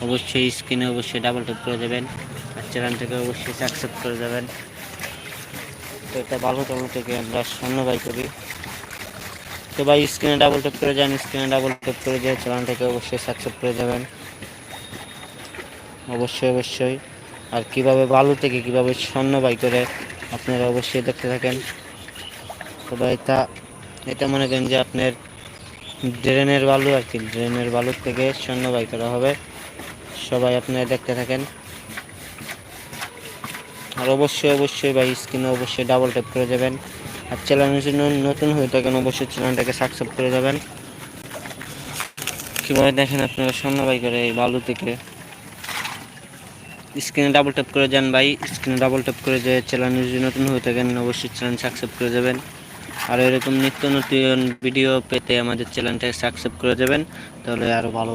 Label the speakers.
Speaker 1: অবশ্যই স্ক্রিনে অবশ্যই ডাবল ট্যাপ করে দেবেন আর চ্যানেলটাকে অবশ্যই সাবস্ক্রাইব করে দেবেন। তো এটা ভালো টালু থেকে আমরা স্বর্ণ বাই করি। তো ভাই স্ক্রিনে ডাবল ট্যাপ করে যান, স্ক্রিনে ডাবল ট্যাপ করে দিয়ে চ্যানেলটাকে অবশ্যই সাবস্ক্রাইব করে দেবেন অবশ্যই। আর কিভাবে বালু থেকে কিভাবে স্বর্ণ বাই করে আপনারা অবশ্যই দেখতে থাকেন। তো ভাই এটা মনে করেন যে আপনার ড্রেনের বালু আর কি, ড্রেনের বালুর থেকে স্বর্ণ বাই করা হবে। সবাই আপনারা দেখতে থাকেন। আর অবশ্যই ভাই স্ক্রিনে অবশ্যই ডাবল ট্যাপ করে দেবেন আর চ্যানেলের জন্য নতুন হয়ে থাকেন অবশ্যই চ্যানেলটাকে সাবস্ক্রাইব করে দেবেন। কীভাবে দেখেন আপনারা স্বর্ণ বাই করে এই বালু থেকে। স্ক্রিনে ডাবল ট্যাপ করে যান ভাই, স্ক্রিনে ডাবল ট্যাপ করে যে চ্যানেল যদি নতুন হয়ে থাকেন অবশ্যই চ্যানেল সাবস্ক্রাইব করে দেবেন। আর এরকম নিত্য নতুন ভিডিও পেতে আমাদের চ্যানেলটাকে সাবস্ক্রাইব করে দেবেন, তাহলে আরও ভালো